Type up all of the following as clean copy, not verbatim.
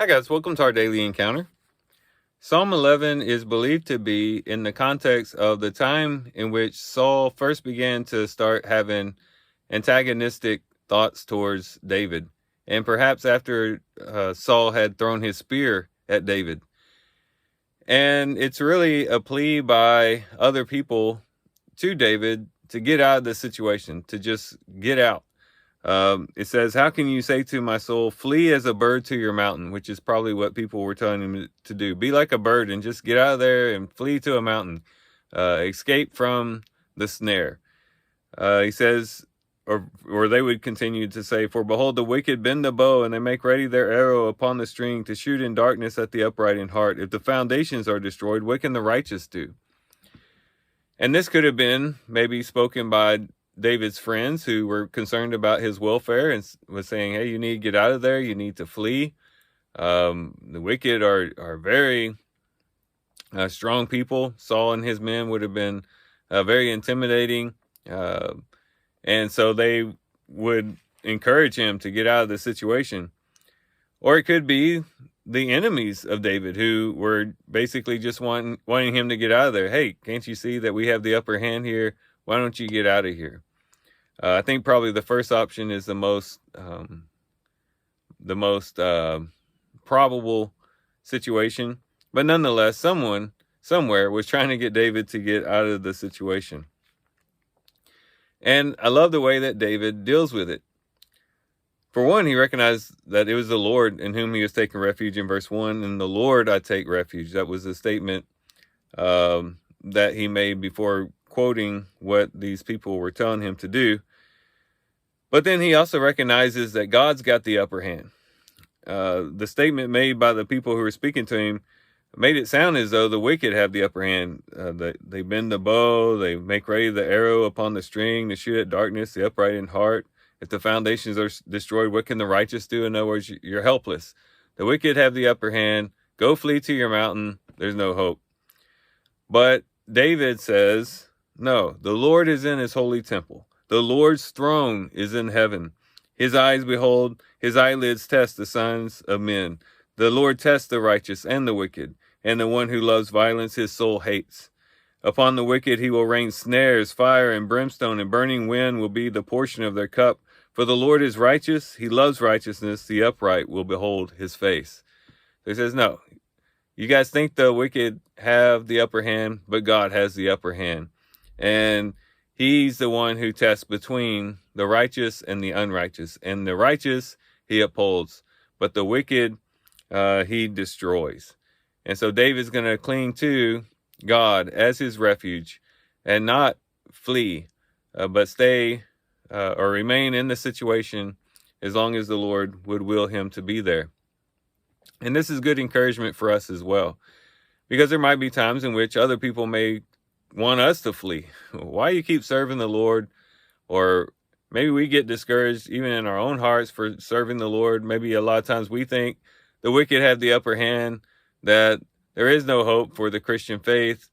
Hi guys, welcome to our daily encounter. Psalm 11 is believed to be in the context of the time in which Saul first began to start having antagonistic thoughts towards David, and perhaps after Saul had thrown his spear at David. And it's really a plea by other people to David to get out of the situation, to just get out. It says, how can you say to my soul, flee as a bird to your mountain, which is probably what people were telling him to do. Be like a bird and just get out of there and flee to a mountain. Escape from the snare. He says, or they would continue to say, for behold, the wicked bend the bow and they make ready their arrow upon the string to shoot in darkness at the upright in heart. If the foundations are destroyed, what can the righteous do? And this could have been maybe spoken by David's friends who were concerned about his welfare and was saying, hey, you need to get out of there. You need to flee. The wicked are very strong people. Saul and his men would have been very intimidating. And so they would encourage him to get out of the situation. Or it could be the enemies of David who were basically just wanting him to get out of there. Hey, can't you see that we have the upper hand here? Why don't you get out of here? I think probably the first option is the most probable situation. But nonetheless, someone somewhere was trying to get David to get out of the situation. And I love the way that David deals with it. For one, he recognized that it was the Lord in whom he was taking refuge in verse 1. In the Lord I take refuge. That was the statement that he made before quoting what these people were telling him to do. But then he also recognizes that God's got the upper hand. The statement made by the people who were speaking to him made it sound as though the wicked have the upper hand. They bend the bow, they make ready the arrow upon the string to shoot at darkness, the upright in heart. If the foundations are destroyed, what can the righteous do? In other words, you're helpless. The wicked have the upper hand. Go flee to your mountain. There's no hope. But David says, no, the Lord is in his holy temple. The Lord's throne is in heaven. His eyes behold, his eyelids test the sons of men. The Lord tests the righteous and the wicked, and the one who loves violence his soul hates. Upon the wicked he will rain snares, fire and brimstone, and burning wind will be the portion of their cup. For the Lord is righteous, he loves righteousness, the upright will behold his face. So he says, no, you guys think the wicked have the upper hand, but God has the upper hand. And he's the one who tests between the righteous and the unrighteous. And the righteous he upholds, but the wicked he destroys. And so David's going to cling to God as his refuge and not flee, but stay or remain in the situation as long as the Lord would will him to be there. And this is good encouragement for us as well, because there might be times in which other people may want us to flee. Why you keep serving the Lord? Or maybe we get discouraged even in our own hearts for serving the Lord. Maybe a lot of times we think the wicked have the upper hand, that there is no hope for the Christian faith.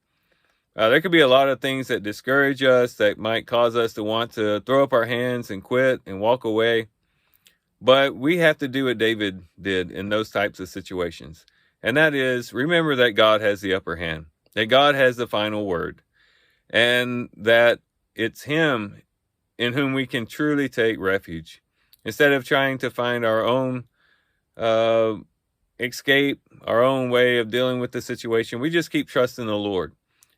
There could be a lot of things that discourage us, that might cause us to want to throw up our hands and quit and walk away. But we have to do what David did in those types of situations. And that is, remember that God has the upper hand, that God has the final word, and that it's him in whom we can truly take refuge. Instead of trying to find our own escape, our own way of dealing with the situation, we just keep trusting the Lord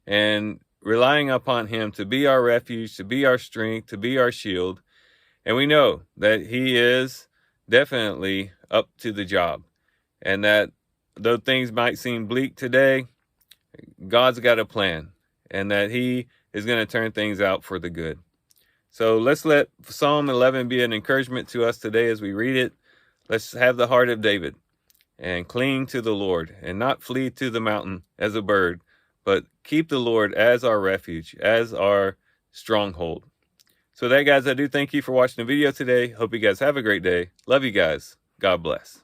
and relying upon him to be our refuge, to be our strength, to be our shield. And we know that he is definitely up to the job, and that though things might seem bleak today, God's got a plan, and that he is going to turn things out for the good. So let's let Psalm 11 be an encouragement to us today as we read it. Let's have the heart of David and cling to the Lord and not flee to the mountain as a bird, but keep the Lord as our refuge, as our stronghold. So that, guys, I do thank you for watching the video today. Hope you guys have a great day. Love you guys. God bless.